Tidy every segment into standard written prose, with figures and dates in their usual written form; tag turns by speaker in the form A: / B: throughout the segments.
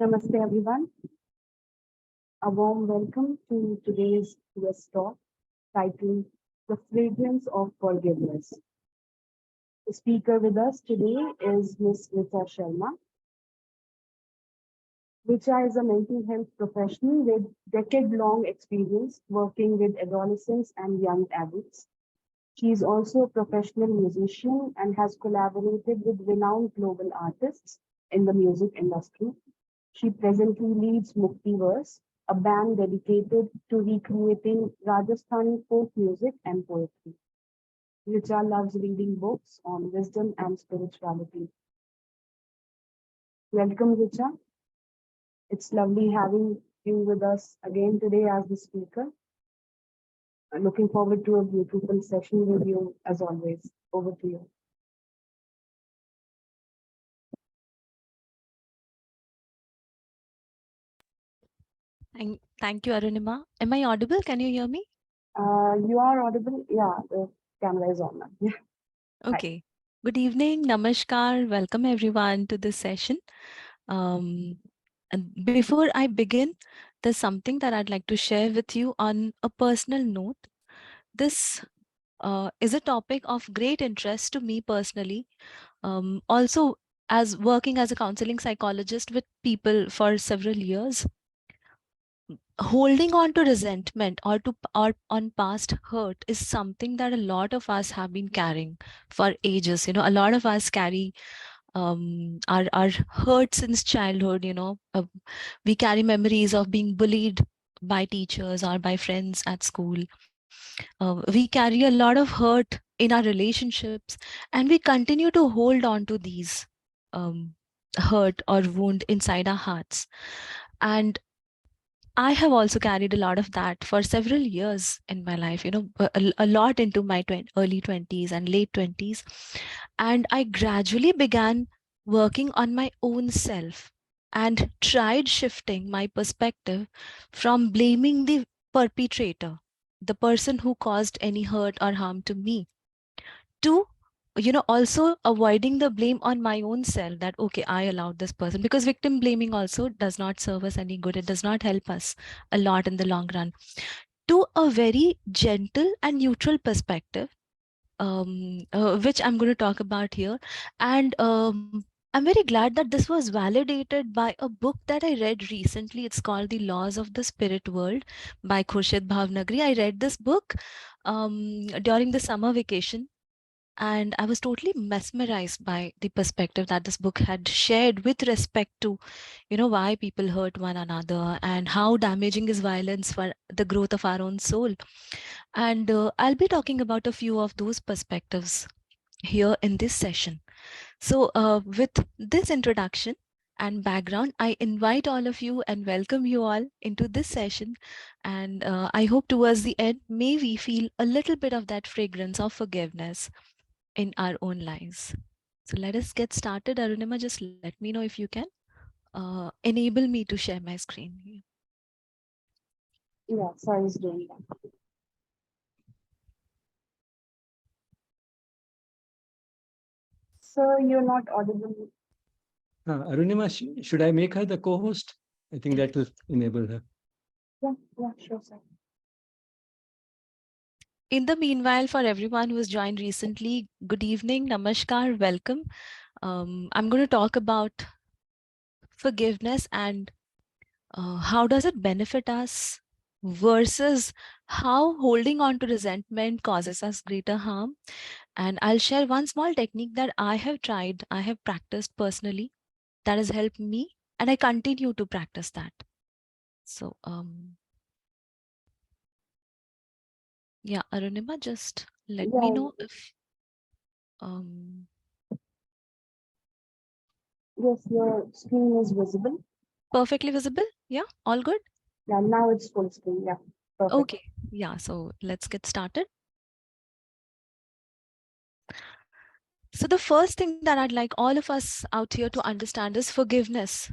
A: Namaste, everyone. A warm welcome to today's West Talk titled The Fragrance of Forgiveness. The speaker with us today is Ms. Richa Sharma. Richa is a mental health professional with decade-long experience working with adolescents and young adults. She is also a professional musician and has collaborated with renowned global artists in the music industry. She presently leads Muktiverse, a band dedicated to recreating Rajasthani folk music and poetry. Richa loves reading books on wisdom and spirituality. Welcome, Richa. It's lovely having you with us again today as the speaker. I'm looking forward to a beautiful session with you as always. Over to you.
B: Thank you, Arunima. Am I audible? Can you hear me?
A: You are audible. Yeah, the camera is on now. Yeah. Hi.
B: Okay. Good evening. Namaskar. Welcome everyone to this session. And before I begin, there's something that I'd like to share with you on a personal note. This is a topic of great interest to me personally. Also, as working as a counseling psychologist with people for several years, holding on to resentment or on past hurt is something that a lot of us have been carrying for ages. A lot of us carry our hurt since childhood. We carry memories of being bullied by teachers or by friends at school. We carry a lot of hurt in our relationships, and we continue to hold on to these um, hurt or wound inside our hearts. And I have also carried a lot of that for several years in my life, a lot into my early 20s and late 20s. And I gradually began working on my own self and tried shifting my perspective from blaming the perpetrator, the person who caused any hurt or harm to me, to also avoiding the blame on my own self, that okay, I allowed this person, because victim blaming also does not serve us any good. It does not help us a lot in the long run. To a very gentle and neutral perspective, which I'm going to talk about here. And I'm very glad that this was validated by a book that I read recently. It's called The Laws of the Spirit World by Khurshid Bhavnagri. I read this book during the summer vacation, and I was totally mesmerized by the perspective that this book had shared with respect to, why people hurt one another and how damaging is violence for the growth of our own soul. And I'll be talking about a few of those perspectives here in this session. So with this introduction and background, I invite all of you and welcome you all into this session. And I hope towards the end, may we feel a little bit of that fragrance of forgiveness in our own lives. So let us get started. Arunima, just let me know if you can enable me to share my screen.
A: Yeah, sorry, is doing that. Sir, you're not audible.
C: Arunima, should I make her the co-host? I think that will enable her.
A: Yeah, sure, sir.
B: In the meanwhile, for everyone who has joined recently, good evening, namaskar, welcome. I'm going to talk about forgiveness and how does it benefit us versus how holding on to resentment causes us greater harm. And I'll share one small technique that I have tried, I have practiced personally, that has helped me, and I continue to practice that. So, yeah, Arunima, just let me
A: Yeah,
B: know if um,
A: yes, your screen is visible.
B: perfectly visible. Yeah, all good.
A: Yeah, now it's full screen. Yeah, perfect.
B: Okay, yeah, so let's get started. So the first thing that I'd like all of us out here to understand is forgiveness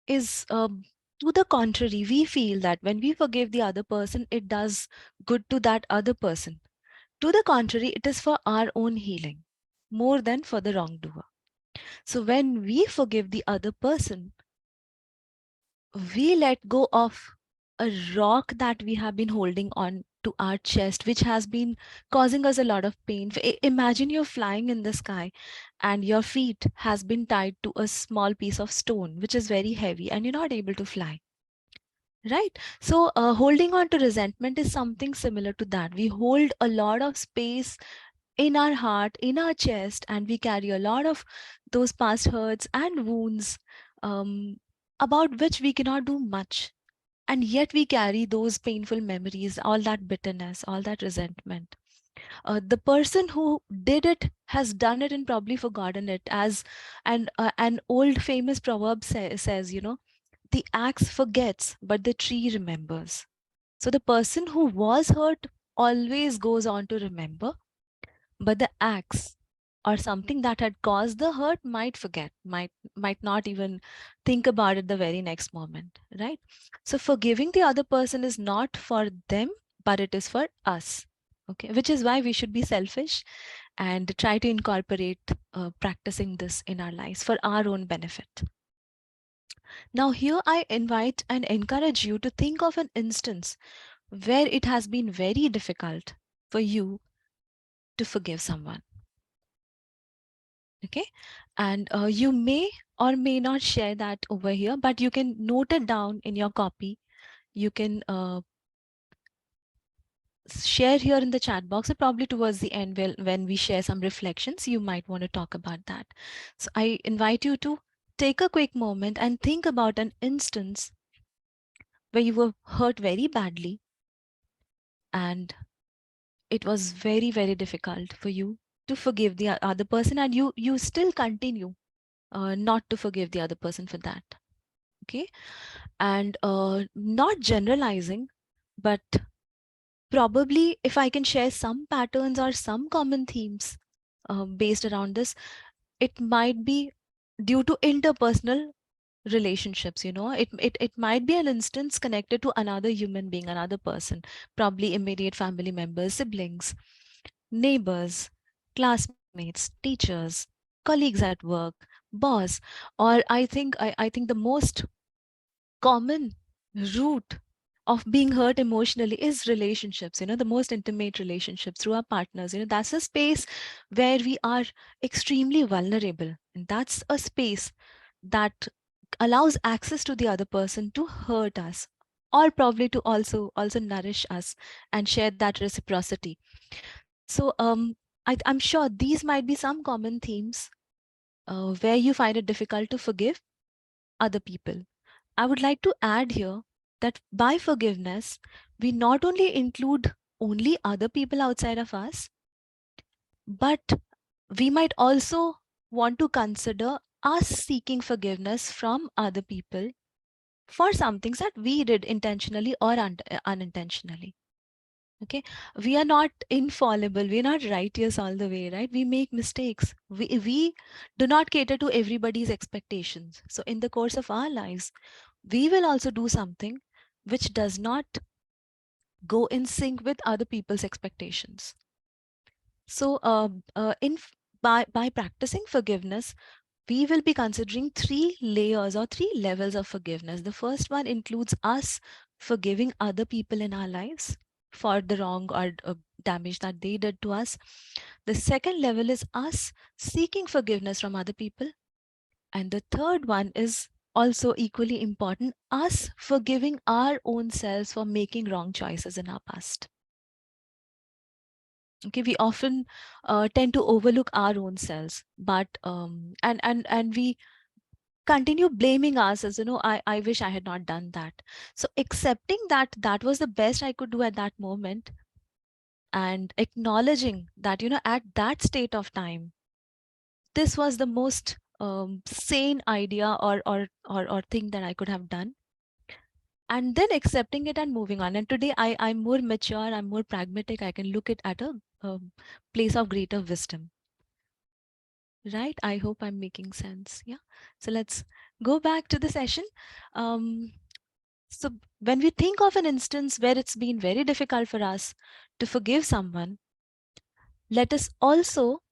B: is to the contrary. We feel that when we forgive the other person, it does good to that other person. To the contrary, it is for our own healing more than for the wrongdoer. So when we forgive the other person, we let go of a rock that we have been holding on to our chest, which has been causing us a lot of pain. Imagine you're flying in the sky and your feet has been tied to a small piece of stone, which is very heavy, and you're not able to fly. Right. So holding on to resentment is something similar to that. We hold a lot of space in our heart, in our chest, and we carry a lot of those past hurts and wounds, um, about which we cannot do much. And yet we carry those painful memories, all that bitterness, all that resentment. The person who did it has done it and probably forgotten it. As an old famous proverb says, the axe forgets, but the tree remembers. So the person who was hurt always goes on to remember, but the axe or something that had caused the hurt might forget, might not even think about it the very next moment, right? So forgiving the other person is not for them, but it is for us. Okay, which is why we should be selfish and try to incorporate practicing this in our lives for our own benefit. Now, here I invite and encourage you to think of an instance where it has been very difficult for you to forgive someone. Okay, and you may or may not share that over here, but you can note it down in your copy. You can share here in the chat box, or probably towards the end when we share some reflections, you might want to talk about that. So I invite you to take a quick moment and think about an instance where you were hurt very badly and it was very, very difficult for you to forgive the other person, and you still continue not to forgive the other person for that. Okay, and not generalizing, but probably if I can share some patterns or some common themes based around this, it might be due to interpersonal relationships. It might be an instance connected to another human being, another person, probably immediate family members, siblings, neighbors, classmates, teachers, colleagues at work, boss, or I think the most common root of being hurt emotionally is relationships, the most intimate relationships through our partners. That's a space where we are extremely vulnerable, and that's a space that allows access to the other person to hurt us, or probably to also nourish us and share that reciprocity. So I'm sure these might be some common themes where you find it difficult to forgive other people. I would like to add here that by forgiveness, we not only include only other people outside of us, but we might also want to consider us seeking forgiveness from other people for some things that we did intentionally or unintentionally. Okay, we are not infallible, we're not righteous all the way, right? We make mistakes. We do not cater to everybody's expectations. So in the course of our lives, we will also do something which does not go in sync with other people's expectations. So by practicing forgiveness, we will be considering three layers or three levels of forgiveness. The first one includes us forgiving other people in our lives for the wrong or damage that they did to us. The second level is us seeking forgiveness from other people. And the third one is also equally important, us forgiving our own selves for making wrong choices in our past. Okay, we often tend to overlook our own selves, but and we continue blaming ourselves. I wish I had not done that. So accepting that that was the best I could do at that moment, and acknowledging that at that state of time, this was the most sane idea or thing that I could have done, and then accepting it and moving on. And today I'm more mature, I'm more pragmatic, I can look at a place of greater wisdom. Right, I hope I'm making sense. Yeah, so let's go back to the session. So when we think of an instance where it's been very difficult for us to forgive someone, let us also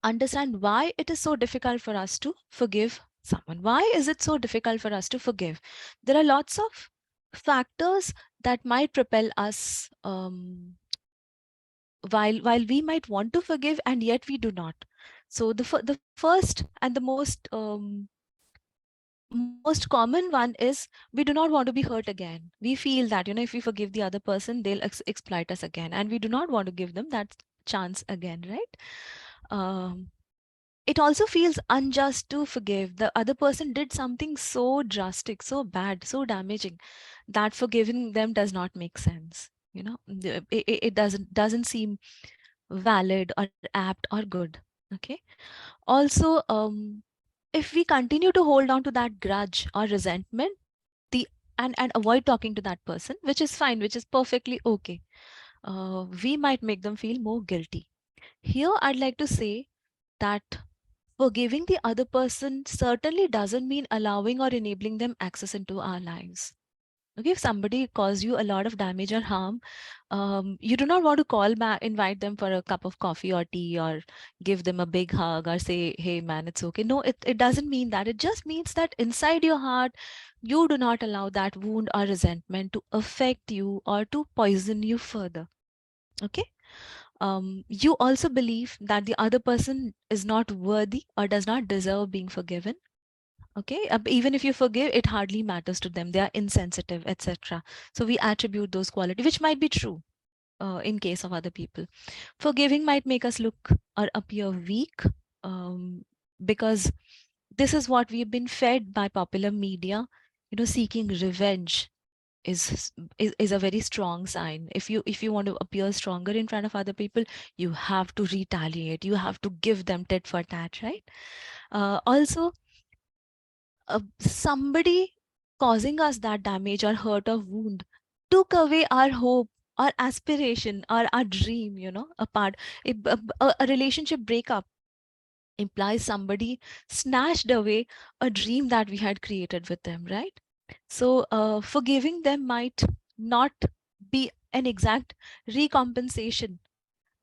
B: understand why it is so difficult for us to forgive someone. Why is it so difficult for us to forgive? There are lots of factors that might propel us, while we might want to forgive and yet we do not. So the first and the most common one is we do not want to be hurt again. We feel that, if we forgive the other person, they'll exploit us again, and we do not want to give them that chance again, right? Um, it also feels unjust to forgive. The other person did something so drastic, so bad, so damaging, that forgiving them does not make sense. It doesn't seem valid or apt or good. Okay. Also, if we continue to hold on to that grudge or resentment, the and avoid talking to that person, which is fine, which is perfectly okay, we might make them feel more guilty. Here, I'd like to say that forgiving the other person certainly doesn't mean allowing or enabling them access into our lives. Okay, if somebody caused you a lot of damage or harm, you do not want to call back, invite them for a cup of coffee or tea, or give them a big hug, or say, hey man, it's okay. No, it doesn't mean that. It just means that inside your heart, you do not allow that wound or resentment to affect you or to poison you further. Okay. You also believe that the other person is not worthy or does not deserve being forgiven. Okay. Even if you forgive, it hardly matters to them. They are insensitive, etc. So we attribute those qualities, which might be true in case of other people. Forgiving might make us look or appear weak, because this is what we've been fed by popular media. Seeking revenge is a very strong sign. If you want to appear stronger in front of other people, you have to retaliate. You have to give them tit for tat, right? Also, somebody causing us that damage or hurt or wound took away our hope, our aspiration, or our dream, apart. A relationship breakup implies somebody snatched away a dream that we had created with them, right? So forgiving them might not be an exact recompensation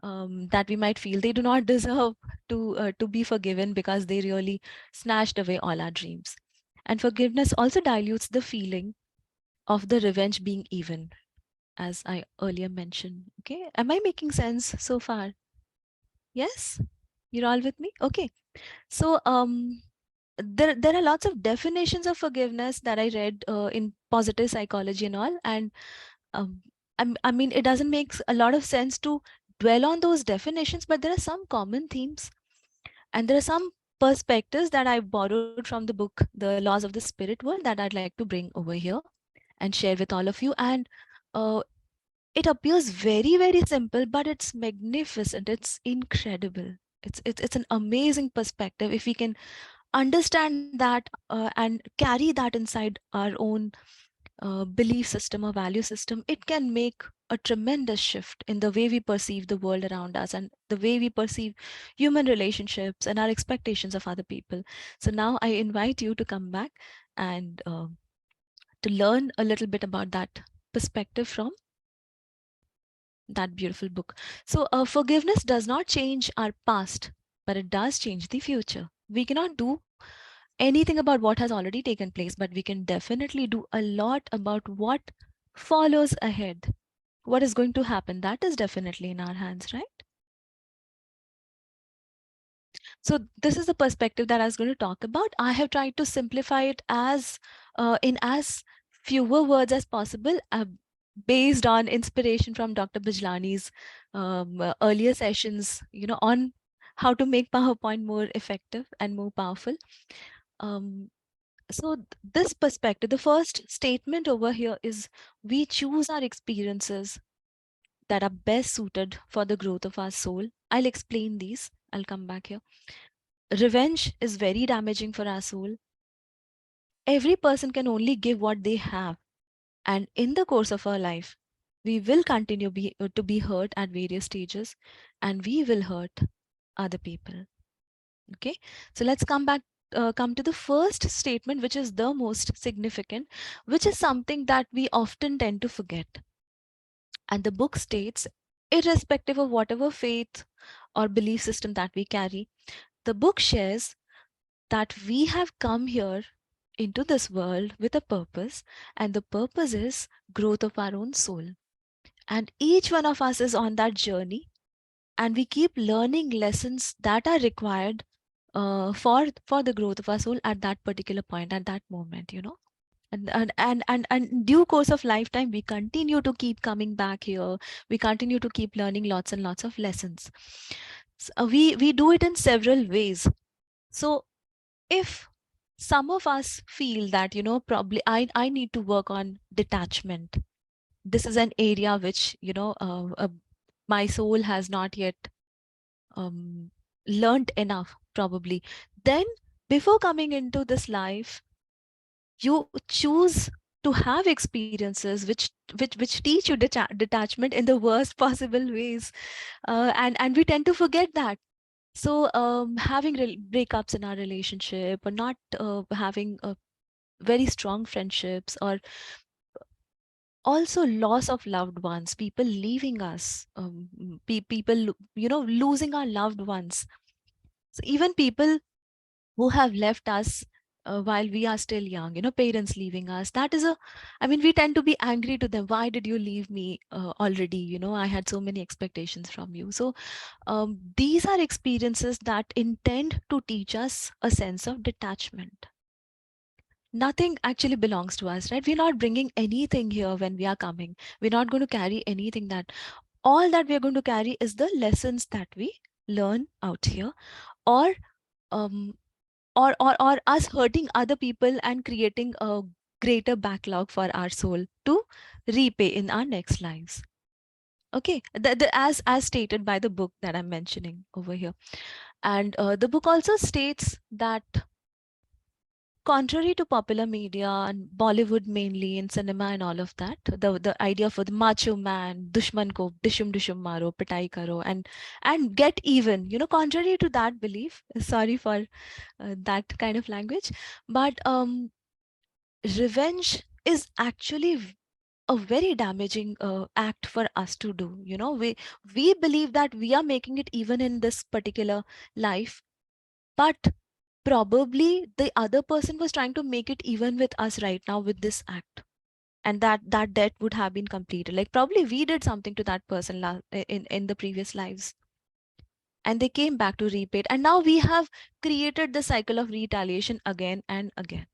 B: that we might feel. They do not deserve to be forgiven because they really snatched away all our dreams. And forgiveness also dilutes the feeling of the revenge being even, as I earlier mentioned. Okay, am I making sense so far? Yes, you're all with me. Okay, so there are lots of definitions of forgiveness that I read in positive psychology and all, and um, I mean, it doesn't make a lot of sense to dwell on those definitions, but there are some common themes, and there are some perspectives that I borrowed from the book The Laws of the Spirit World that I'd like to bring over here and share with all of you. And uh, it appears very, very simple, but it's magnificent. It's incredible. It's an amazing perspective. If we can understand that and carry that inside our own belief system or value system, it can make a tremendous shift in the way we perceive the world around us and the way we perceive human relationships and our expectations of other people. So now I invite you to come back and to learn a little bit about that perspective from that beautiful book. So forgiveness does not change our past, but it does change the future. We cannot do anything about what has already taken place, but we can definitely do a lot about what follows ahead. What is going to happen? That is definitely in our hands, right? So this is the perspective that I was going to talk about. I have tried to simplify it as in as fewer words as possible, based on inspiration from Dr. Bijlani's earlier sessions, on how to make PowerPoint more effective and more powerful. Um, so this perspective, the first statement over here is we choose our experiences that are best suited for the growth of our soul. I'll explain these. I'll come back here. Revenge is very damaging for our soul. Every person can only give what they have. And in the course of our life, we will continue to be hurt at various stages, and we will hurt other people. Okay, so let's come to the first statement, which is the most significant, which is something that we often tend to forget. And the book states, irrespective of whatever faith or belief system that we carry, the book shares that we have come here into this world with a purpose, and the purpose is growth of our own soul. And each one of us is on that journey, and we keep learning lessons that are required for the growth of our soul at that particular point, at that moment, you know. And due course of lifetime, we continue to keep coming back here. We continue to keep learning lots and lots of lessons. We do it in several ways. So if some of us feel that, you know, probably I need to work on detachment, this is an area which, you know, my soul has not yet um, learned enough, probably, then before coming into this life, you choose to have experiences which teach you detachment in the worst possible ways, and we tend to forget that. So having breakups in our relationship, or not having very strong friendships, or also loss of loved ones, people leaving us, people you know, losing our loved ones. So even people who have left us while we are still young, you know, parents leaving us, that is a, I mean, we tend to be angry to them. Why did you leave me already? You know, I had so many expectations from you. So these are experiences that intend to teach us a sense of detachment. Nothing actually belongs to us, right? We're not bringing anything here when we are coming. We're not going to carry anything. That all that we're going to carry is the lessons that we learn out here, or um, or us hurting other people and creating a greater backlog for our soul to repay in our next lives. Okay, as stated by the book that I'm mentioning over here. And the book also states that, contrary to popular media and Bollywood mainly, in cinema and all of that, the idea for the macho man, dushman ko dishum maro, pitai karo, and get even, you know, contrary to that belief, sorry for that kind of language, but revenge is actually a very damaging act for us to do. You know, we believe that we are making it even in this particular life, but probably the other person was trying to make it even with us right now with this act, and that debt would have been completed. Like probably we did something to that person in the previous lives, and they came back to repay it, and now we have created the cycle of retaliation again and again,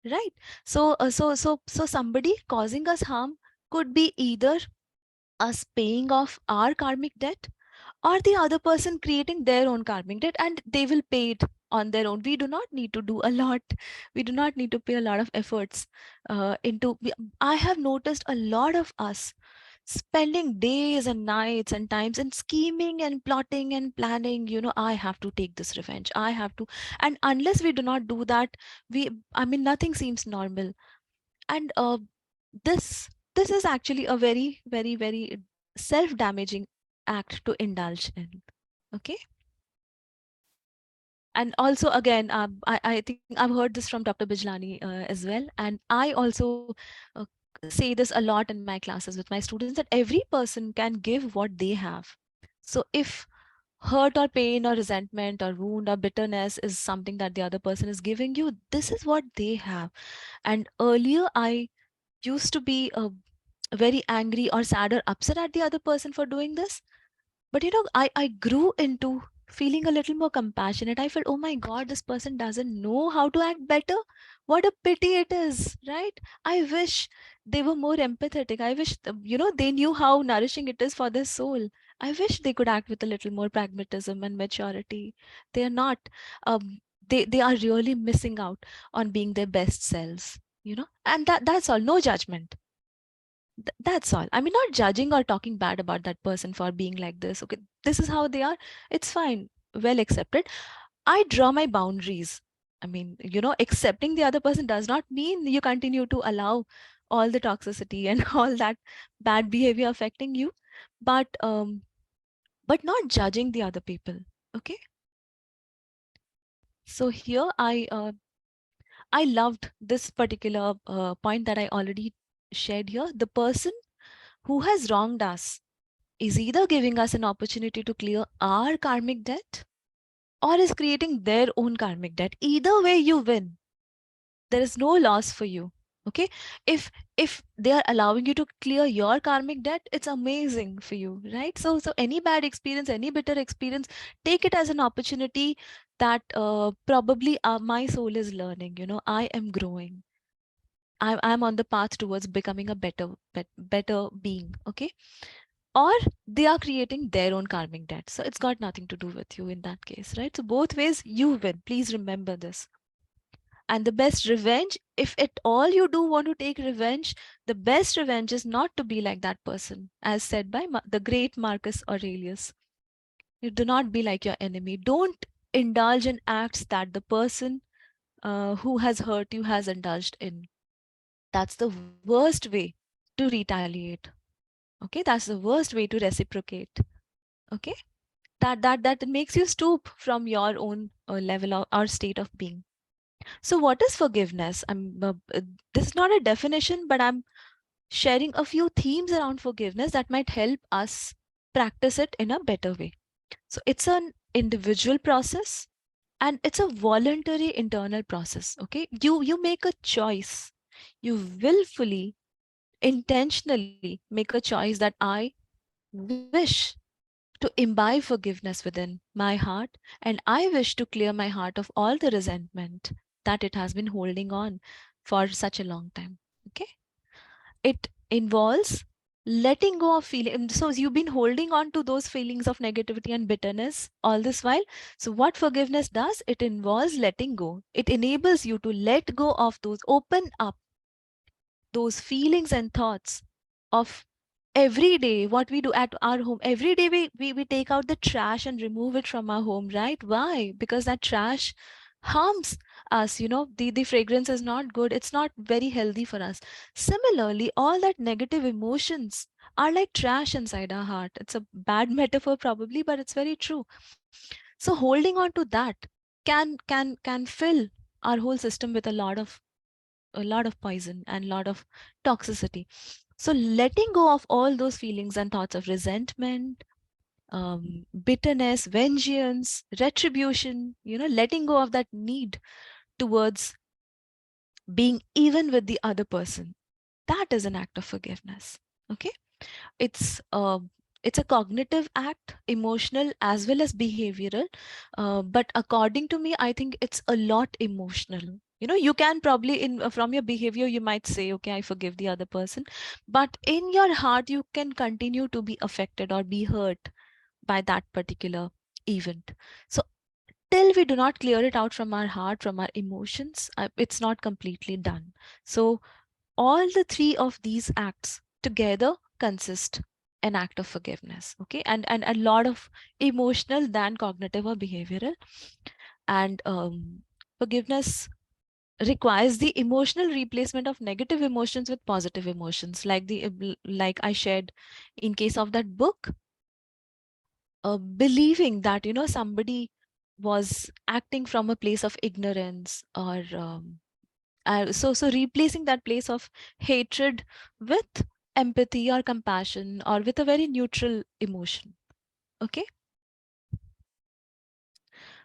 B: right? So somebody causing us harm could be either us paying off our karmic debt, or the other person creating their own karmic debt, and they will pay it on their own. We do not need to do a lot. We do not need to pay a lot of efforts I have noticed a lot of us spending days and nights and times and scheming and plotting and planning, you know, I have to take this revenge, I have to. And unless we do not do that, we I mean, nothing seems normal. And this this is actually a very very very self damaging act to indulge in. Okay. And also again, I think I've heard this from Dr. Bijlani as well, and I also uh, say this a lot in my classes with my students, that every person can give what they have. So if hurt or pain or resentment or wound or bitterness is something that the other person is giving you, this is what they have. And earlier I used to be very angry or sad or upset at the other person for doing this. But you know, I grew into feeling a little more compassionate. I felt, oh my God, this person doesn't know how to act better. What a pity it is, right? I wish they were more empathetic. I wish, you know, they knew how nourishing it is for their soul. I wish they could act with a little more pragmatism and maturity. They are not. They are really missing out on being their best selves, you know. And that's all. No judgment. That's all. I mean, not judging or talking bad about that person for being like this. Okay, this is how they are. It's fine. Well accepted. I draw my boundaries. I mean, you know, accepting the other person does not mean you continue to allow all the toxicity and all that bad behavior affecting you, but not judging the other people. Okay. So here I loved this particular point that I already shared here. The person who has wronged us is either giving us an opportunity to clear our karmic debt, or is creating their own karmic debt. Either way, you win. There is no loss for you. Okay, if they are allowing you to clear your karmic debt, it's amazing for you, right? So any bad experience, any bitter experience, take it as an opportunity that probably my soul is learning. I am growing. I'm on the path towards becoming a better being. Okay, or they are creating their own karmic debt. So it's got nothing to do with you in that case, right? So both ways you win. Please remember this. And the best revenge, if at all you do want to take revenge, the best revenge is not to be like that person, as said by the great Marcus Aurelius. You do not be like your enemy. Don't indulge in acts that the person who has hurt you has indulged in. That's the worst way to retaliate. Okay, that's the worst way to reciprocate. Okay, that makes you stoop from your own level or state of being. So what is forgiveness? This is not a definition, but I'm sharing a few themes around forgiveness that might help us practice it in a better way. So it's an individual process, and it's a voluntary internal process. Okay, you make a choice. You willfully, intentionally make a choice that I wish to imbibe forgiveness within my heart, and I wish to clear my heart of all the resentment that it has been holding on for such a long time. Okay, it involves letting go of feeling. So you've been holding on to those feelings of negativity and bitterness all this while. So what forgiveness does, it involves letting go. It enables you to let go of those, open up those feelings and thoughts of every day. What we do at our home every day, we take out the trash and remove it from our home, right? Why? Because that trash harms us. The fragrance is not good, it's not very healthy for us. Similarly, all that negative emotions are like trash inside our heart. It's a bad metaphor probably, but it's very true. So holding on to that can fill our whole system with a lot of poison and a lot of toxicity. So letting go of all those feelings and thoughts of resentment, bitterness, vengeance, retribution, letting go of that need towards being even with the other person, that is an act of forgiveness. Okay, it's uh, it's a cognitive act, emotional as well as behavioral. But according to me, I think it's a lot emotional. You can probably from your behavior you might say, okay, I forgive the other person, but in your heart you can continue to be affected or be hurt by that particular event. So till we do not clear it out from our heart, from our emotions, it's not completely done. So all the three of these acts together consist an act of forgiveness. Okay, and a lot of emotional than cognitive or behavioral. And forgiveness requires the emotional replacement of negative emotions with positive emotions, like I shared in case of that book. Believing that somebody was acting from a place of ignorance, or so replacing that place of hatred with empathy or compassion, or with a very neutral emotion. Okay,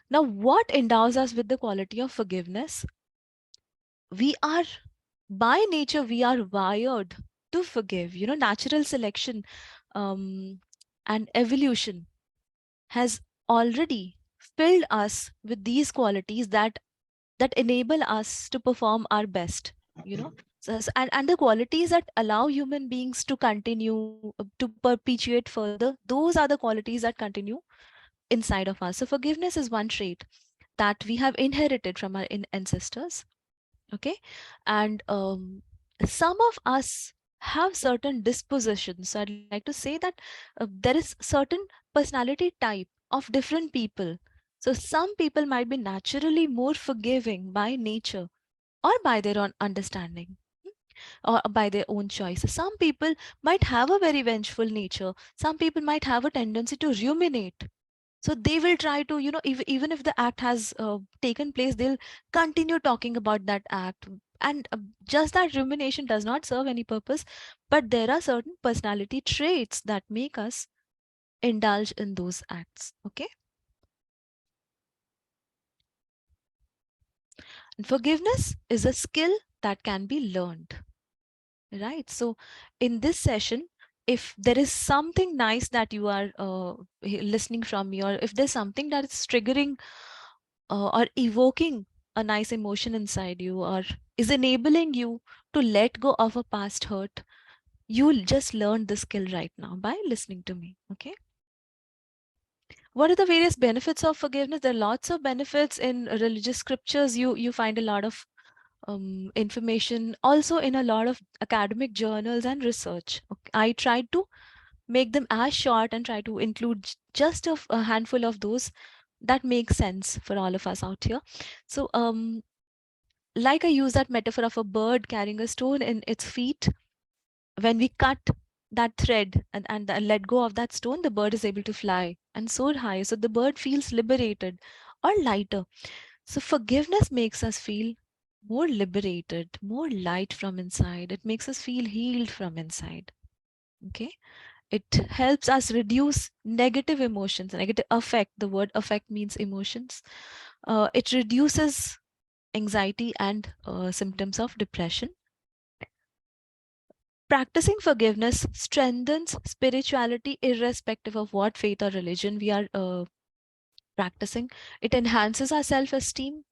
B: now what endows us with the quality of forgiveness? We are, by nature, we are wired to forgive. Natural selection, um, and evolution has already filled us with these qualities that enable us to perform our best. you know and the qualities that allow human beings to continue, to perpetuate further, those are the qualities that continue inside of us. So forgiveness is one trait that we have inherited from our ancestors. Okay, and some of us have certain dispositions. So I'd like to say that there is certain personality type of different people. So some people might be naturally more forgiving by nature, or by their own understanding, or by their own choices. Some people might have a very vengeful nature. Some people might have a tendency to ruminate. So they will try to, even if the act has taken place, they'll continue talking about that act. And just that rumination does not serve any purpose. But there are certain personality traits that make us indulge in those acts. Okay. And forgiveness is a skill that can be learned, right? So in this session, if there is something nice that you are listening from me, or if there's something that is triggering or evoking a nice emotion inside you, or is enabling you to let go of a past hurt, you'll just learn the skill right now by listening to me. Okay. What are the various benefits of forgiveness? There are lots of benefits in religious scriptures. You find a lot of information also in a lot of academic journals and research. Okay. I tried to make them as short and try to include just a handful of those that make sense for all of us out here. So like I use that metaphor of a bird carrying a stone in its feet. When we cut that thread and let go of that stone, the bird is able to fly and soar high. So the bird feels liberated or lighter. So forgiveness makes us feel more liberated, more light from inside. It makes us feel healed from inside. Okay. It helps us reduce negative emotions, negative affect. The word affect means emotions. It reduces anxiety and symptoms of depression. Practicing forgiveness strengthens spirituality irrespective of what faith or religion we are practicing. It enhances our self esteem.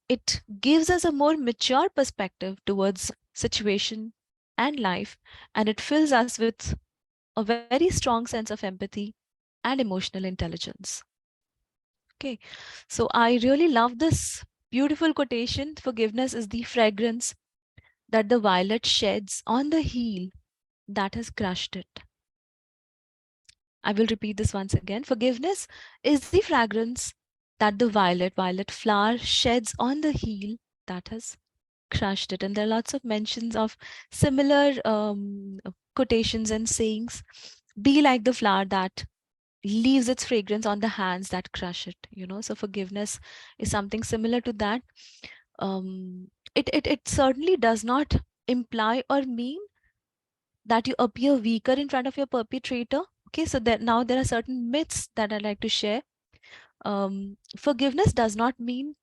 B: It gives us a more mature perspective towards situation and life, and it fills us with a very strong sense of empathy and emotional intelligence. Okay, so I really love this beautiful quotation. Forgiveness is the fragrance that the violet sheds on the heel that has crushed it. I will repeat this once again. Forgiveness is the fragrance that the violet flower sheds on the heel that has crushed it. And there are lots of mentions of similar quotations and sayings. Be like the flower that leaves its fragrance on the hands that crush it. So forgiveness is something similar to that. It certainly does not imply or mean that you appear weaker in front of your perpetrator. Okay, so now there are certain myths that I like to share. Forgiveness does not mean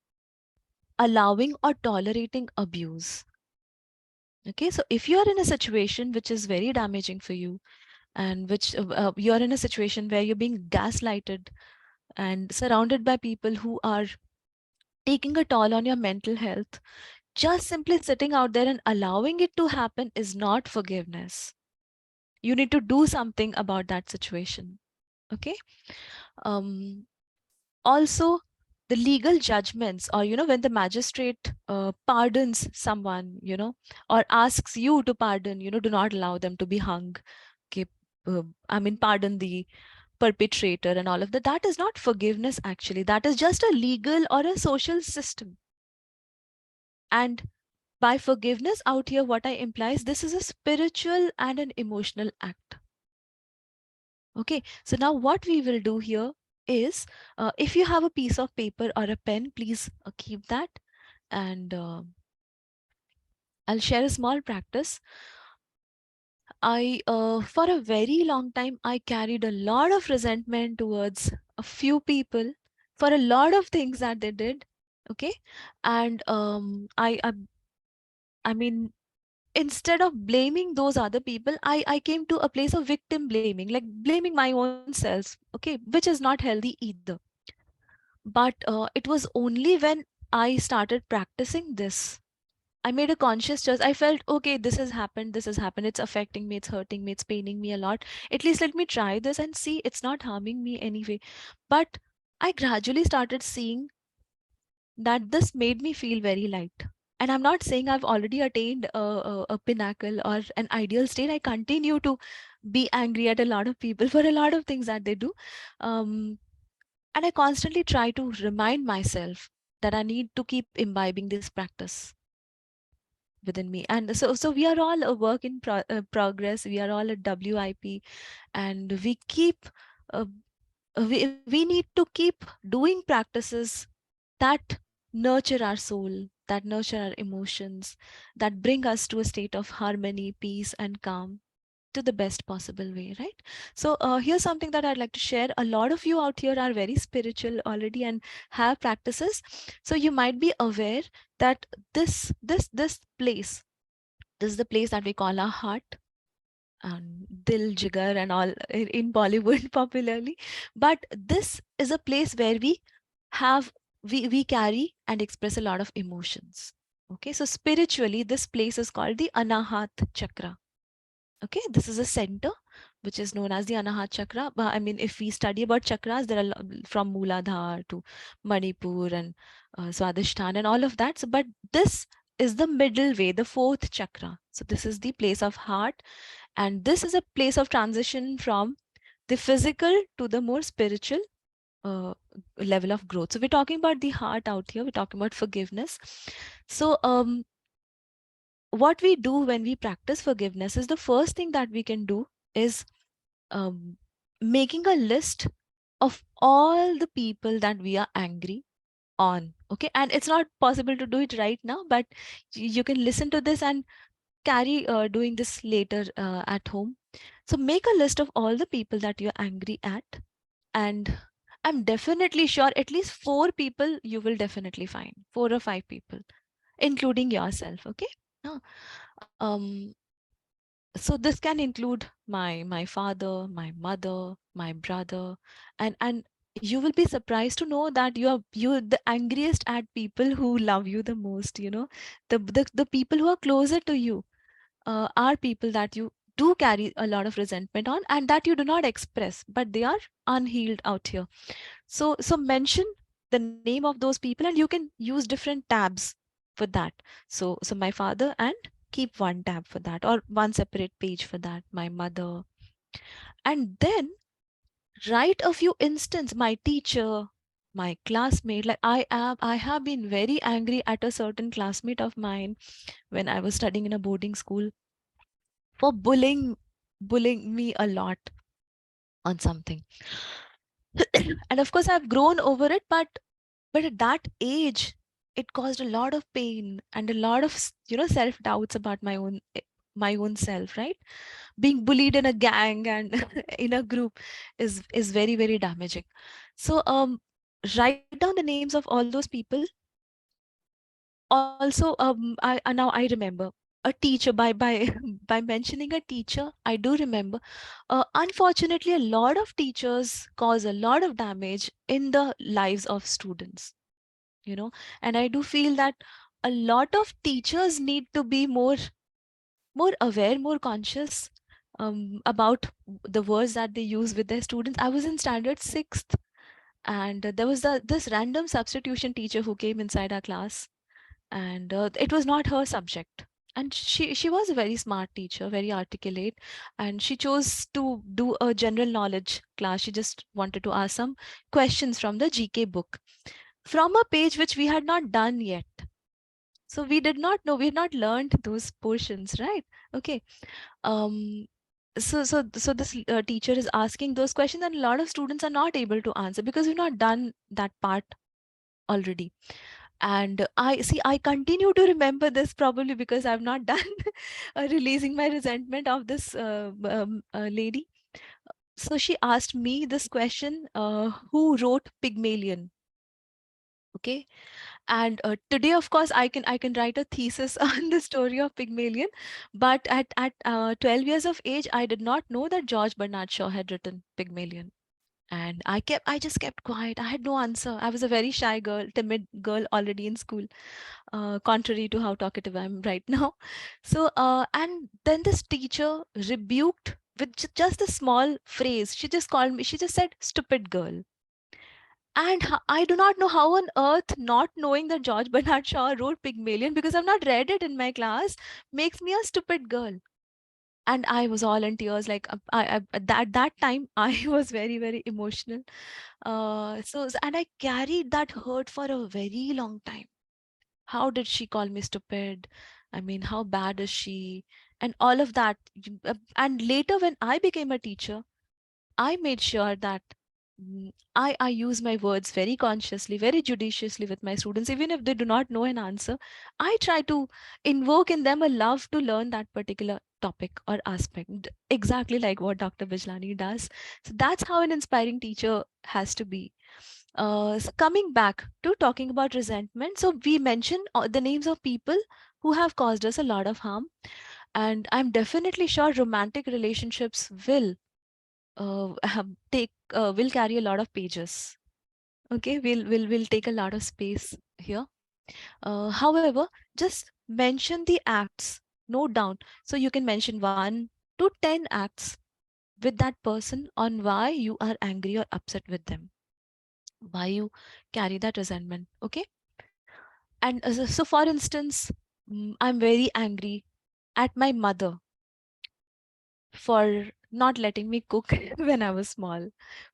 B: allowing or tolerating abuse. Okay, so if you are in a situation which is very damaging for you, and which you're in a situation where you're being gaslighted and surrounded by people who are taking a toll on your mental health, just simply sitting out there and allowing it to happen is not forgiveness. You need to do something about that situation. Okay. um Also, the legal judgments, or when the magistrate pardons someone, or asks you to pardon, do not allow them to be hung. Okay. I mean, pardon the perpetrator and all of that. That is not forgiveness, actually. That is just a legal or a social system. And by forgiveness out here, what I implies, this is a spiritual and an emotional act. Okay, so now what we will do here is, if you have a piece of paper or a pen, please keep that. And I'll share a small practice. For a very long time, I carried a lot of resentment towards a few people for a lot of things that they did. Okay, and I mean, instead of blaming those other people, I came to a place of victim blaming, like blaming my own self. Okay, which is not healthy either. But it was only when I started practicing this, I made a conscious choice. I felt, okay, this has happened, it's affecting me, it's hurting me, it's paining me a lot. At least let me try this and see it's not harming me anyway. But I gradually started seeing that this made me feel very light. And I'm not saying I've already attained a pinnacle or an ideal state. I continue to be angry at a lot of people for a lot of things that they do. And I constantly try to remind myself that I need to keep imbibing this practice within me. And so we are all a work in progress. We are all a WIP, and we keep uh, we need to keep doing practices that nurture our soul, that nurture our emotions, that bring us to a state of harmony, peace, and calm. to the best possible way, right? So here's something that I'd like to share. A lot of you out here are very spiritual already and have practices. So you might be aware that this place, this is the place that we call our heart, and dil jigar and all in Bollywood popularly. But this is a place where have we carry and express a lot of emotions. Okay, so spiritually this place is called the Anahat Chakra. Okay, this is a center which is known as the Anahat Chakra. But I mean, if we study about chakras, there are from Mooladhar to Manipur and Swadhisthana and all of that. So, but this is the middle way, the fourth chakra. So this is the place of heart, and this is a place of transition from the physical to the more spiritual uh, level of growth. So we're talking about the heart out here. We're talking about forgiveness. So what we do when we practice forgiveness is the first thing that we can do is um, making a list of all the people that we are angry on. Okay, and it's not possible to do it right now, but you can listen to this and carry doing this later at home. So make a list of all the people that you're angry at, and I'm definitely sure at least four people you will definitely find, 4 or 5 people, including yourself. Okay. Uh, um so this can include my father, my mother, my brother, and you will be surprised to know that you're the angriest at people who love you the most, you know. The people who are closer to you are people that you do carry a lot of resentment on and that you do not express, but they are unhealed out here. So mention the name of those people, and you can use different tabs for that. So my father, and keep one tab for that, or one separate page for that, my mother. And then write a few instances, my teacher, my classmate. Like I have been very angry at a certain classmate of mine when I was studying in a boarding school for bullying me a lot on something. And of course I've grown over it, but at that age it caused a lot of pain and a lot of self doubts about my own self, right? Being bullied in a gang and in a group is very, very damaging. So write down the names of all those people. Also I now I remember a teacher, by by mentioning a teacher, I do remember unfortunately a lot of teachers cause a lot of damage in the lives of students, you know. And I do feel that a lot of teachers need to be more aware, more conscious about the words that they use with their students. I was in standard 6th, and there was this random substitution teacher who came inside our class, and it was not her subject. And she was a very smart teacher, very articulate, and she chose to do a general knowledge class. She just wanted to ask some questions from the GK book, from a page which we had not done yet. So we did not know, we had not learned those portions, right? Okay. um so this teacher is asking those questions, and a lot of students are not able to answer because we've not done that part already. And I continue to remember this, probably because I've not done releasing my resentment of this lady. So she asked me this question, who wrote Pygmalion? Okay. And today of course I can write a thesis on the story of Pygmalion, but at 12 years of age I did not know that George Bernard Shaw had written Pygmalion. And I just kept quiet. I had no answer. I was a very shy girl, timid girl already in school, contrary to how talkative I am right now. So and then this teacher rebuked with just a small phrase. She just called me, she just said, "Stupid girl." And I do not know how on earth not knowing that George Bernard Shaw wrote Pygmalion, because I've not read it in my class, makes me a stupid girl. And I was all in tears. Like at that time, I was very, very emotional. And I carried that hurt for a very long time. How did she call me stupid? I mean, how bad is she? And all of that. And later, when I became a teacher, I made sure that I use my words very consciously, very judiciously with my students, even if they do not know an answer. I try to invoke in them a love to learn that particular topic or aspect, exactly like what Dr. Bijlani does. So that's how an inspiring teacher has to be. So coming back to talking about resentment, so we mentioned the names of people who have caused us a lot of harm, and I'm definitely sure romantic relationships will carry a lot of pages. Okay, we'll take a lot of space here. However, just mention the acts, note down. So you can mention 1 to 10 acts with that person on why you are angry or upset with them, why you carry that resentment. Okay, and so for instance, I'm very angry at my mother for not letting me cook when I was small.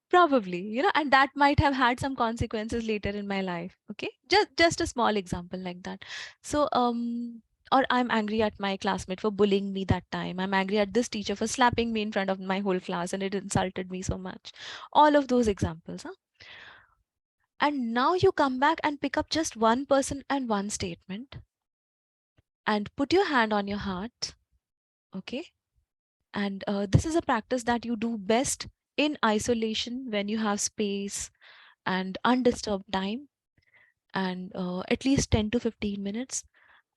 B: Probably, and that might have had some consequences later in my life. Okay, just a small example like that. So or I'm angry at my classmate for bullying me that time. I'm angry at this teacher for slapping me in front of my whole class and it insulted me so much. All of those examples, huh? And now you come back and pick up just one person and one statement and put your hand on your heart. Okay, and this is a practice that you do best in isolation when you have space and undisturbed time, and at least 10 to 15 minutes,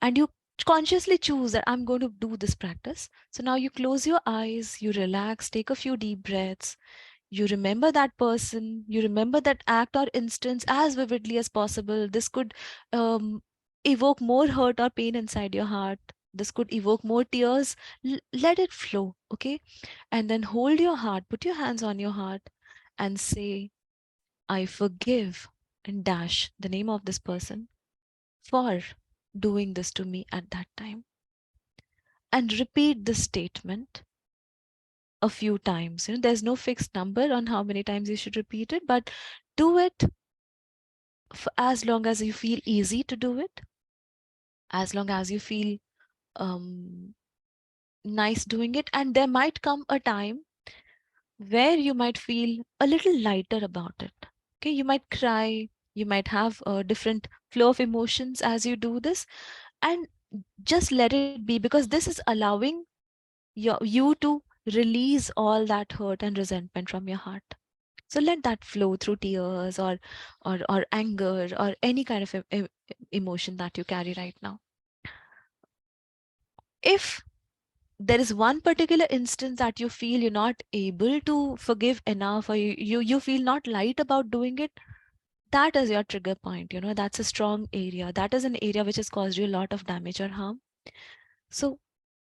B: and you consciously choose that I'm going to do this practice. So now you close your eyes, you relax, take a few deep breaths, you remember that person, you remember that act or instance as vividly as possible. This could evoke more hurt or pain inside your heart, this could evoke more tears. Let it flow. Okay, and then hold your heart, put your hands on your heart and say, I forgive, and dash the name of this person for doing this to me at that time. And repeat this statement a few times. There's no fixed number on how many times you should repeat it, but do it for as long as you feel easy to do it, as long as you feel um, nice doing it. And there might come a time where you might feel a little lighter about it. Okay, you might cry, you might have a different flow of emotions as you do this, and just let it be, because this is allowing you to release all that hurt and resentment from your heart. So let that flow through tears or anger or any kind of emotion that you carry right now. If there is one particular instance that you feel you're not able to forgive enough, or you feel not light about doing it, that is your trigger point. That's a strong area, that is an area which has caused you a lot of damage or harm. So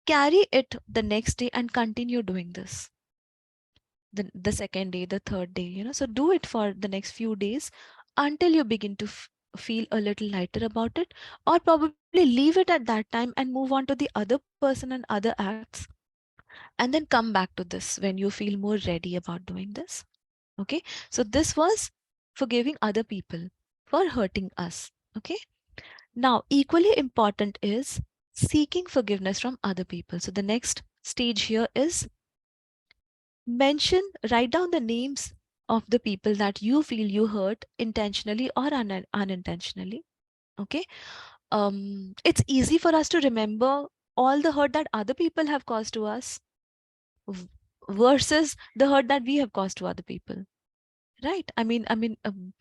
B: carry it the next day and continue doing this, the second day, the third day. So do it for the next few days until you begin to feel a little lighter about it, or probably leave it at that time and move on to the other person and other acts, and then come back to this when you feel more ready about doing this. Okay, so this was forgiving other people for hurting us. Okay, now equally important is seeking forgiveness from other people. So the next stage here is write down the names of the people that you feel you hurt intentionally or unintentionally. Okay, it's easy for us to remember all the hurt that other people have caused to us v- versus the hurt that we have caused to other people, right? Um,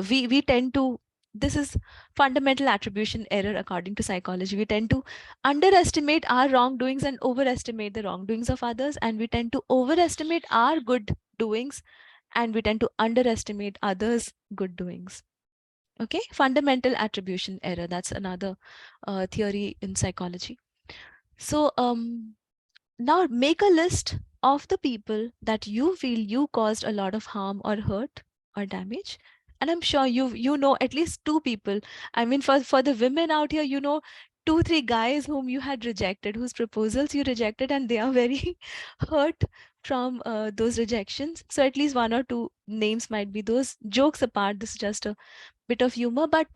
B: we tend to, this is fundamental attribution error according to psychology. We tend to underestimate our wrongdoings and overestimate the wrongdoings of others, and we tend to overestimate our good doings and we tend to underestimate others good doings. Okay, fundamental attribution error, that's another theory in psychology. So now make a list of the people that you feel you caused a lot of harm or hurt or damage. And I'm sure you know at least two people. I mean, for the women out here, 2, 3 guys whom you had rejected, whose proposals you rejected, and they are very hurt from those rejections. So at least one or two names might be those. Jokes apart, this is just a bit of humor, but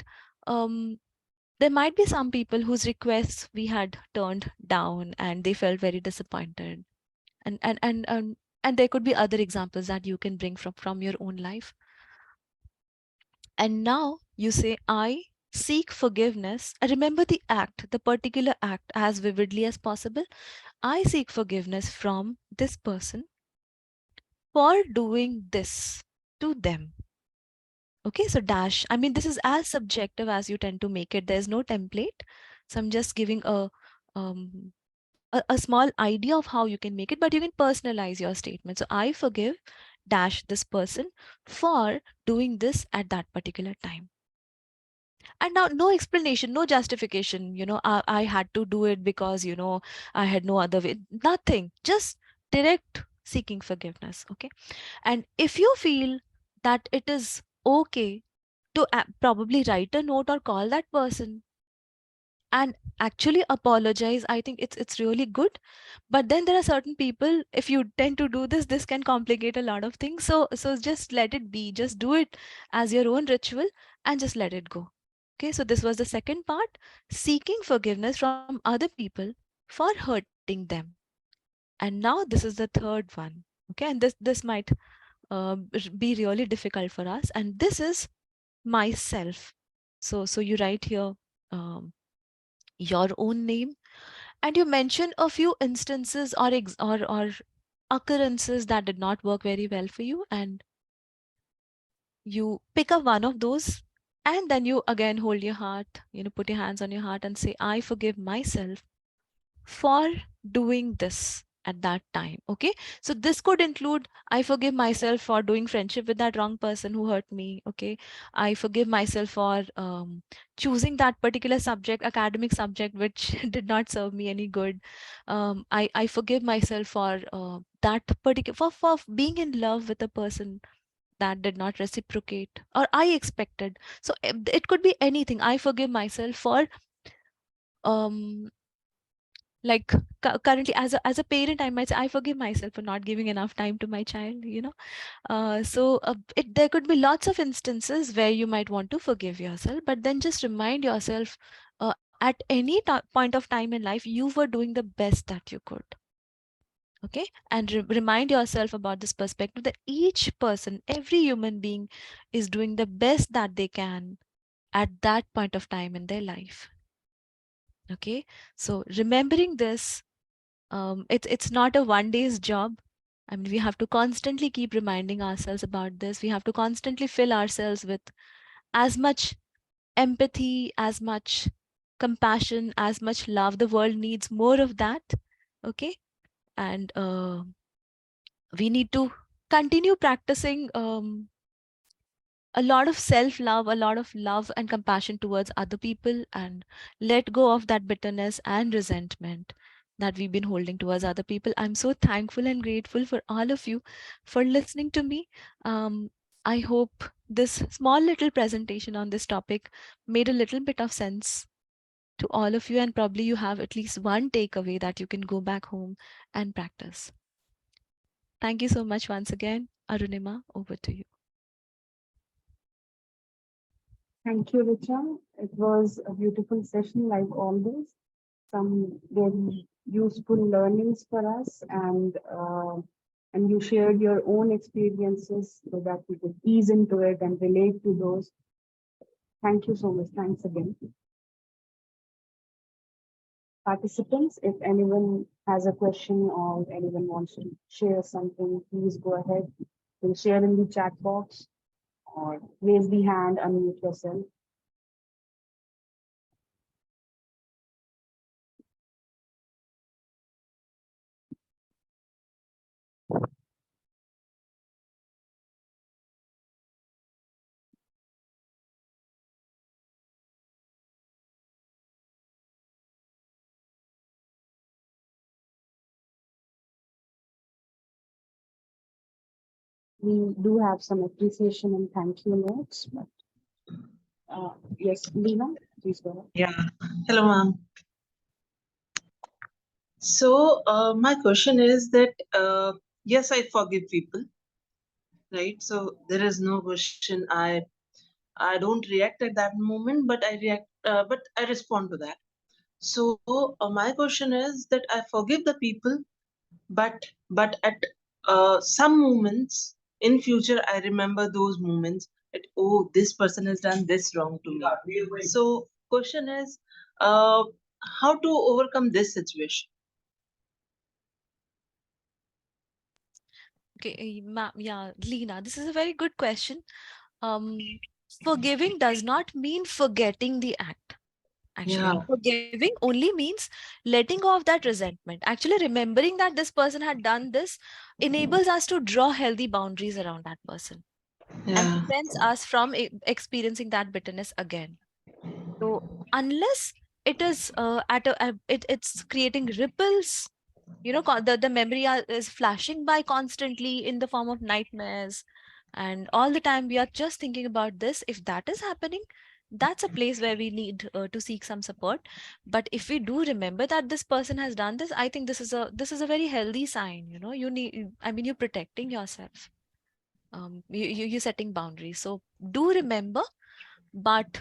B: um, there might be some people whose requests we had turned down and they felt very disappointed. And And there could be other examples that you can bring from your own life. And now you say, I seek forgiveness. Remember the act, the particular act, as vividly as possible. I seek forgiveness from this person for doing this to them. Okay, so dash. I mean, this is as subjective as you tend to make it. There's no template. So I'm just giving um, a small idea of how you can make it, but you can personalize your statement. So I forgive dash this person for doing this at that particular time. And now no explanation, no justification. I had to do it because, I had no other way. Nothing. Just direct seeking forgiveness. Okay. And if you feel that it is okay to probably write a note or call that person and actually apologize, I think it's really good. But then there are certain people, if you tend to do this can complicate a lot of things. So just let it be, just do it as your own ritual and just let it go. Okay, so this was the second part, seeking forgiveness from other people for hurting them. And now this is the third one. Okay, and this might be really difficult for us, and this is myself. So you write here um, your own name, and you mention a few instances or occurrences that did not work very well for you, and you pick up one of those, and then you again hold your heart, put your hands on your heart and say, I forgive myself for doing this at that time. Okay, so this could include, I forgive myself for doing friendship with that wrong person who hurt me. Okay, I forgive myself for choosing that particular subject, academic subject, which did not serve me any good. I forgive myself for that particular, for being in love with a person that did not reciprocate or I expected. So it could be anything. I forgive myself for um like currently, as a parent, I might say, I forgive myself for not giving enough time to my child. There could be lots of instances where you might want to forgive yourself, but then just remind yourself, at any point of time in life, you were doing the best that you could. Okay, and remind yourself about this perspective that each person, every human being, is doing the best that they can at that point of time in their life. Okay, so remembering this, it's not a one day's job. I mean, we have to constantly keep reminding ourselves about this. We have to constantly fill ourselves with as much empathy, as much compassion, as much love. The world needs more of that. Okay, and we need to continue practicing a lot of self love, a lot of love and compassion towards other people, and let go of that bitterness and resentment that we've been holding towards other people. I'm so thankful and grateful for all of you for listening to me. Um, I hope this small little presentation on this topic made a little bit of sense to all of you, and probably you have at least one takeaway that you can go back home and practice. Thank you so much once again. Arunima, over to you.
A: Thank you, Richa. It was a beautiful session, like always. Some very useful learnings for us, and you shared your own experiences so that we could ease into it and relate to those. Thank you so much. Thanks again. Participants, if anyone has a question or anyone wants to share something, please go ahead and share in the chat box or raise the hand, unmute yourself. We do have some appreciation and thank you notes, but yes, Lena, please go ahead.
D: Yeah. Hello, ma'am. So, my question is that yes, I forgive people, right? So there is no question. I don't react at that moment, but I react, but I respond to that. So my question is that I forgive the people, but at some moments in future I remember those moments that, oh, this person has done this wrong to me. So question is, uh, how to overcome this situation?
B: Okay, yeah, Lena, this is a very good question. Forgiving does not mean forgetting the act. Actually,
D: Yeah,
B: forgiving only means letting go of that resentment. Actually, remembering that this person had done this enables us to draw healthy boundaries around that person and
D: yeah,
B: prevents us from experiencing that bitterness again. So, unless it is it's creating ripples, the memory is flashing by constantly in the form of nightmares, and all the time we are just thinking about this. If that is happening, that's a place where we need to seek some support. But if we do remember that this person has done this, I think this is a very healthy sign. You're protecting yourself. You're setting boundaries. So do remember, but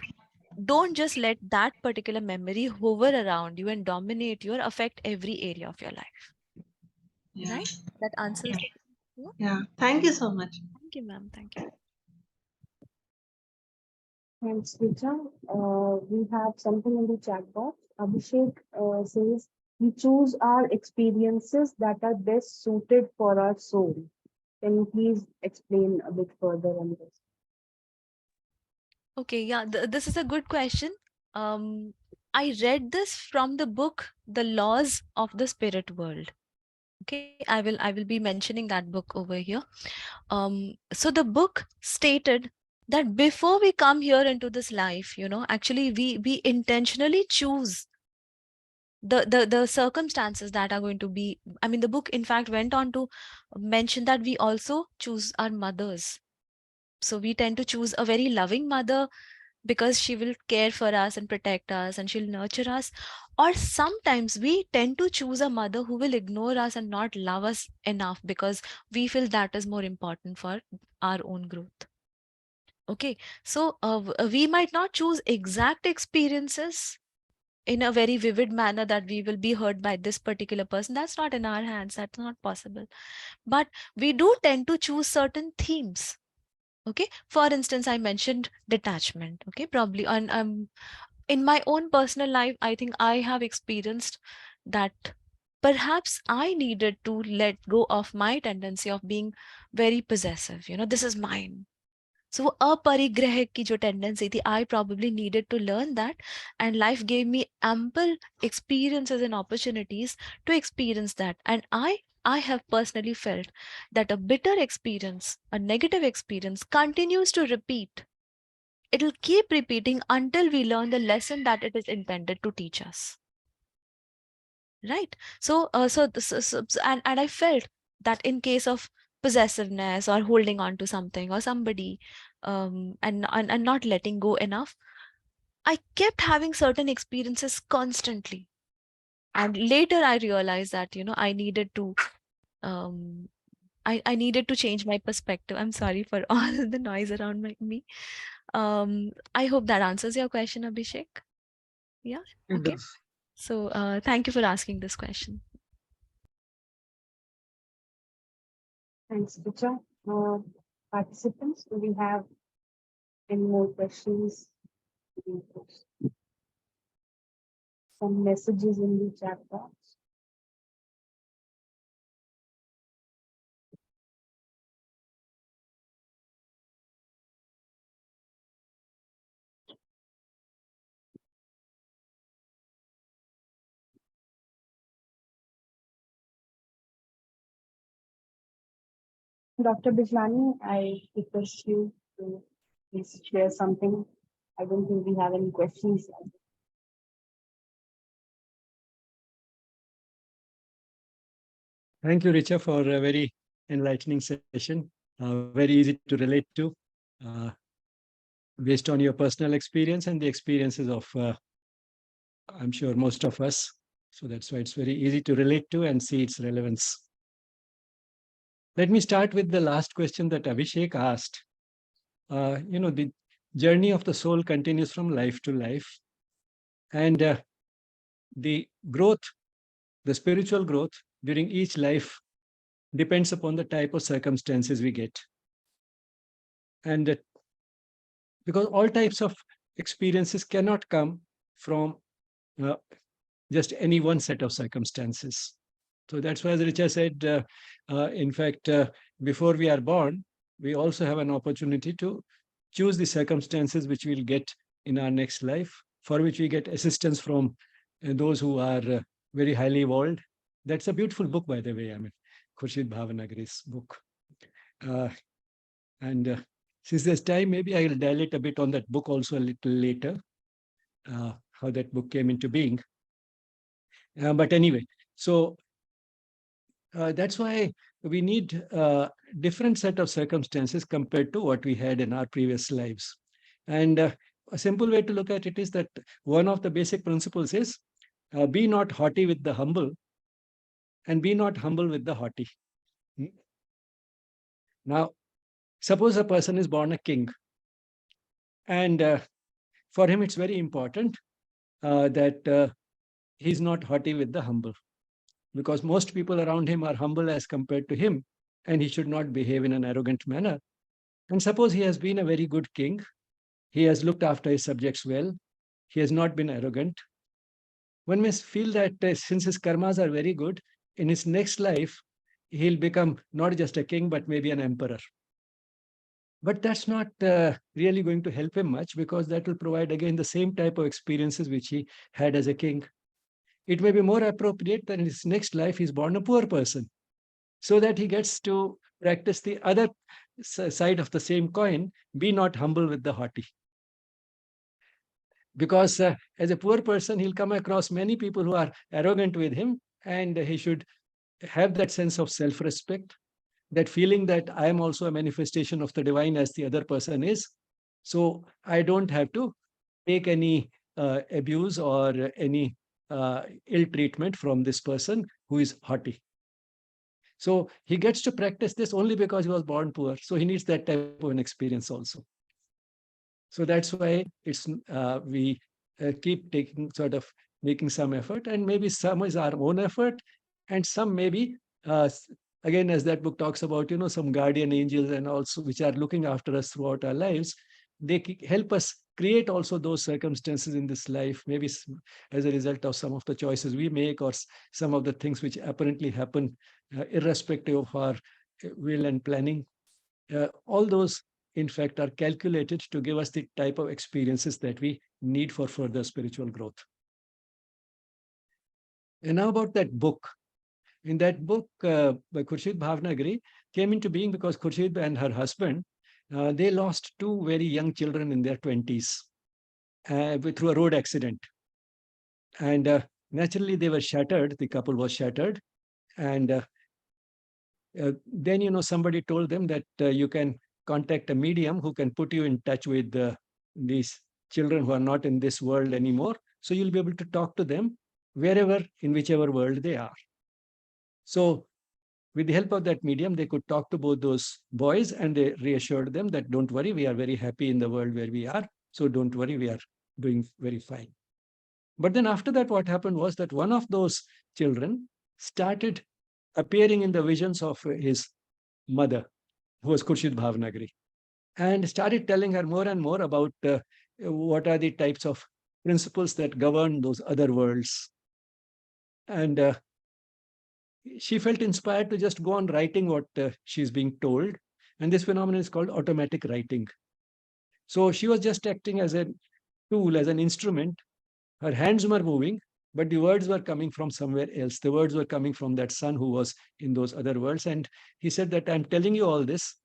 B: don't just let that particular memory hover around you and dominate you or affect every area of your life.
D: yeah,
B: Right? That answers
D: yeah.
B: the question.
D: Yeah. Thank you so much.
B: Thank you, ma'am. Thank you.
A: Thanks, Richa. We have something in the chat box. Abhishek says, we choose our experiences that are best suited for our soul. Can you please explain a bit further on this?
B: Okay, yeah, this is a good question. I read this from the book The Laws of the Spirit World. Okay, I will be mentioning that book over here. So the book stated that before we come here into this life, actually we intentionally choose the circumstances that are going to be. I mean, the book in fact went on to mention that we also choose our mothers. So we tend to choose a very loving mother because she will care for us and protect us and she'll nurture us. Or sometimes we tend to choose a mother who will ignore us and not love us enough because we feel that is more important for our own growth. Okay, so we might not choose exact experiences in a very vivid manner that we will be hurt by this particular person. That's not in our hands, that's not possible. But we do tend to choose certain themes. Okay, for instance, I mentioned detachment. Okay, probably on in my own personal life, I think I have experienced that perhaps I needed to let go of my tendency of being very possessive. This is mine. So aparigrah ki jo tendency thi, I probably needed to learn that, and life gave me ample experiences and opportunities to experience that. And I have personally felt that a bitter experience, a negative experience continues to repeat. It'll keep repeating until we learn the lesson that it is intended to teach us. Right? And I felt that in case of possessiveness or holding on to something or somebody, and not letting go enough, I kept having certain experiences constantly. And later I realized that, I needed to um I needed to change my perspective. I'm sorry for all the noise around me. I hope that answers your question, Abhishek. Yeah.
C: It
B: Okay.
C: does.
B: So thank you for asking this question.
A: Thanks, Richa. Participants, do we have any more questions? We put some messages in the chat box. Dr. Bijlani, I request you to please share something. I don't think we have any questions.
C: Thank you, Richa, for a very enlightening session. Very easy to relate to, uh, based on your personal experience and the experiences of, I'm sure, most of us. So that's why it's very easy to relate to and see its relevance. Let me start with the last question that Abhishek asked. The journey of the soul continues from life to life, and the growth, the spiritual growth during each life depends upon the type of circumstances we get. And because all types of experiences cannot come from uh, just any one set of circumstances. So that's why, as Richa said, in fact, before we are born, we also have an opportunity to choose the circumstances which we'll get in our next life, for which we get assistance from those who are very highly evolved. That's a beautiful book, by the way. I mean, Khurshid Bhavanagari's book. And since there's time, maybe I'll dilate a bit on that book also a little later, how that book came into being. But anyway, so that's why we need a different set of circumstances compared to what we had in our previous lives. And a simple way to look at it is that one of the basic principles is be not haughty with the humble and be not humble with the haughty. Now, suppose a person is born a king, and for him it's very important that he's not haughty with the humble, because most people around him are humble as compared to him, and he should not behave in an arrogant manner. And suppose he has been a very good king, he has looked after his subjects well, he has not been arrogant. One must feel that since his karmas are very good, in his next life, he'll become not just a king, but maybe an emperor. But that's not really going to help him much, because that will provide again the same type of experiences which he had as a king. It may be more appropriate that in his next life he's born a poor person, so that he gets to practice the other side of the same coin, be not humble with the haughty. Because as a poor person, he'll come across many people who are arrogant with him, and he should have that sense of self-respect, that feeling that I am also a manifestation of the divine as the other person is. So I don't have to take any abuse or any ill treatment from this person who is haughty. So he gets to practice this only because he was born poor. So he needs that type of an experience also. So that's why it's we keep taking sort of making some effort, and maybe some is our own effort, and some maybe again, as that book talks about, some guardian angels and also which are looking after us throughout our lives. They help us create also those circumstances in this life, maybe as a result of some of the choices we make, or some of the things which apparently happen irrespective of our will and planning. All those, in fact, are calculated to give us the type of experiences that we need for further spiritual growth. And now about that book. In that book, by Khurshid Bhavnagari, came into being because Khurshid and her husband, they lost two very young children in their 20s through a road accident. And naturally, they were shattered. The couple was shattered. And then, somebody told them that you can contact a medium who can put you in touch with these children who are not in this world anymore. So you'll be able to talk to them wherever, in whichever world they are. So with the help of that medium, they could talk to both those boys, and they reassured them that don't worry, we are very happy in the world where we are. So don't worry, we are doing very fine. But then after that, what happened was that one of those children started appearing in the visions of his mother, who was Khurshid Bhavnagari, and started telling her more and more about what are the types of principles that govern those other worlds. And she felt inspired to just go on writing what she's being told. And this phenomenon is called automatic writing. So she was just acting as a tool, as an instrument. Her hands were moving, but the words were coming from somewhere else. The words were coming from that son who was in those other worlds. And he said that I'm telling you all this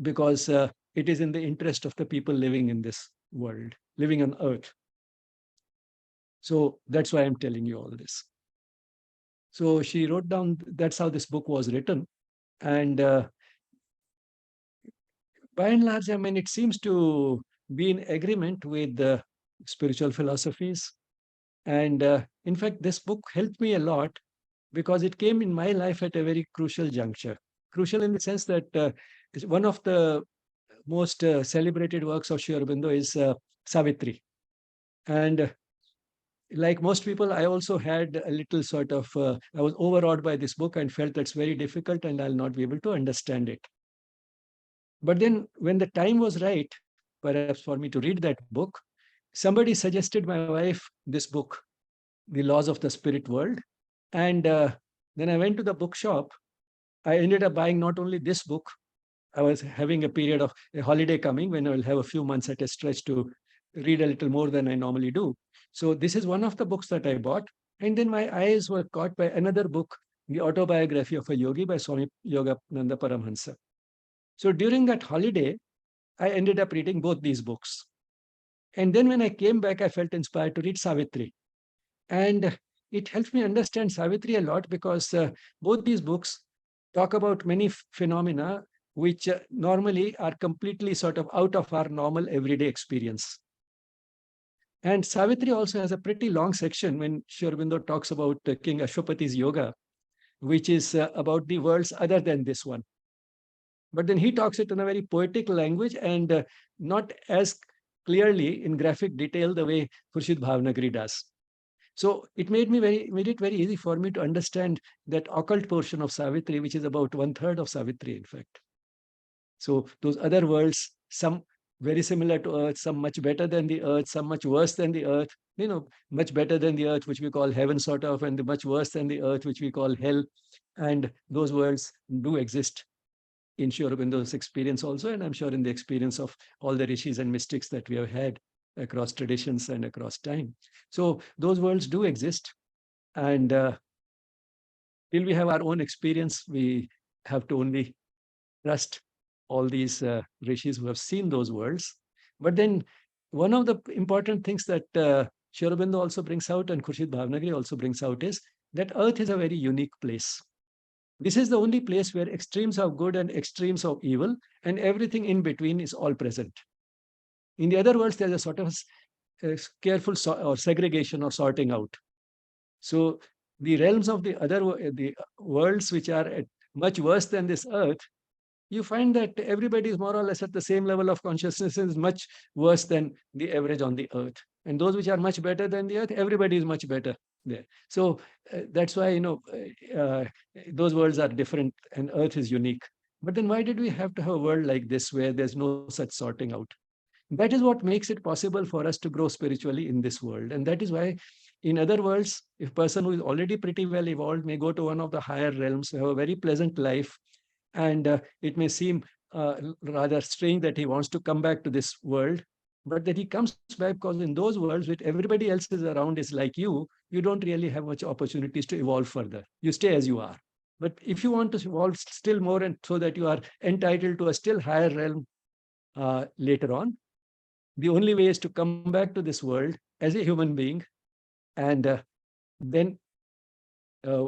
C: because it is in the interest of the people living in this world, living on earth. So that's why I'm telling you all this. So she wrote down, that's how this book was written. And by and large, I mean, it seems to be in agreement with the spiritual philosophies. And in fact, this book helped me a lot because it came in my life at a very crucial juncture. Crucial in the sense that one of the most celebrated works of Sri Aurobindo is Savitri. And like most people, I also had a little sort of, I was overawed by this book and felt that's very difficult and I'll not be able to understand it. But then when the time was right, perhaps for me to read that book, somebody suggested my wife this book, The Laws of the Spirit World. And then I went to the bookshop. I ended up buying not only this book, I was having a period of a holiday coming when I will have a few months at a stretch to read a little more than I normally do. So this is one of the books that I bought. And then my eyes were caught by another book, The Autobiography of a Yogi by Swami Yogananda Paramhansa. So during that holiday, I ended up reading both these books. And then when I came back, I felt inspired to read Savitri. And it helped me understand Savitri a lot because both these books talk about many phenomena which normally are completely sort of out of our normal everyday experience. And Savitri also has a pretty long section when Sri Aurobindo talks about King Ashwapati's yoga, which is about the worlds other than this one. But then he talks it in a very poetic language and not as clearly in graphic detail the way Khurshid Bhavnagari does. So it made it very easy for me to understand that occult portion of Savitri, which is about 1/3 of Savitri, in fact. So those other worlds, some very similar to Earth, some much better than the Earth, some much worse than the Earth, much better than the Earth, which we call heaven, sort of, and much worse than the Earth, which we call hell. And those worlds do exist in Sri Aurobindo's experience also, and I'm sure in the experience of all the rishis and mystics that we have had across traditions and across time. So those worlds do exist, and till we have our own experience, we have to only trust all these rishis who have seen those worlds. But then one of the important things that Sri Aurobindo also brings out and Khurshid Bhavnagari also brings out is that Earth is a very unique place. This is the only place where extremes of good and extremes of evil and everything in between is all present. In the other worlds, there's a sort of careful or segregation or sorting out. So the realms of the worlds which are much worse than this Earth, you find that everybody is more or less at the same level of consciousness, is much worse than the average on the Earth. And those which are much better than the Earth, everybody is much better there. So that's why, those worlds are different and Earth is unique. But then why did we have to have a world like this where there's no such sorting out? That is what makes it possible for us to grow spiritually in this world. And that is why in other worlds, if a person who is already pretty well evolved may go to one of the higher realms, have a very pleasant life, and it may seem rather strange that he wants to come back to this world, but that he comes back because in those worlds which everybody else is around is like you don't really have much opportunities to evolve further. You stay as you are. But if you want to evolve still more and so that you are entitled to a still higher realm later on, the only way is to come back to this world as a human being and then uh,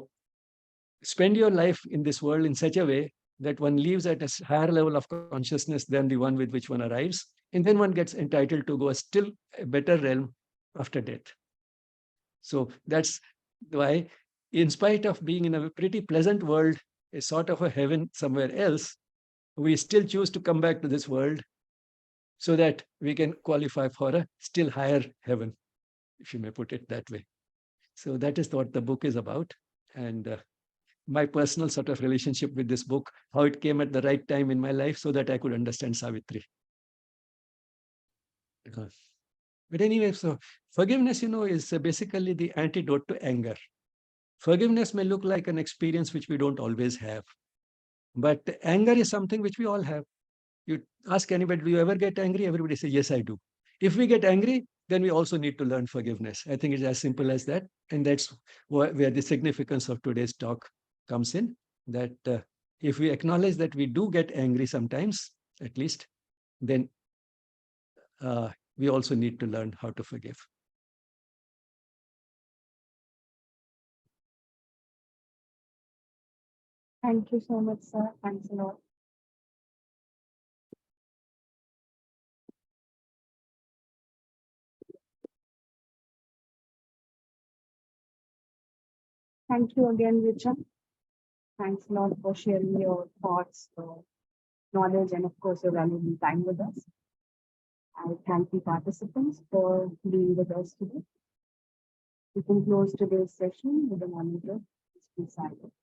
C: spend your life in this world in such a way that one lives at a higher level of consciousness than the one with which one arrives. And then one gets entitled to go a still better realm after death. So that's why, in spite of being in a pretty pleasant world, a sort of a heaven somewhere else, we still choose to come back to this world so that we can qualify for a still higher heaven, if you may put it that way. So that is what the book is about. And my personal sort of relationship with this book, how it came at the right time in my life so that I could understand Savitri. But anyway, so forgiveness, is basically the antidote to anger. Forgiveness may look like an experience which we don't always have, but anger is something which we all have. You ask anybody, do you ever get angry? Everybody says, yes, I do. If we get angry, then we also need to learn forgiveness. I think it's as simple as that. And that's where the significance of today's talk comes in, that if we acknowledge that we do get angry sometimes, at least, then we also need to learn how to forgive.
A: Thank you so much, sir. Thanks a lot. Thank you again, Richa. Thanks a lot for sharing your thoughts, knowledge, and of course, your valuable time with us. I thank the participants for being with us today. We can close today's session with a monitor. Please be silent.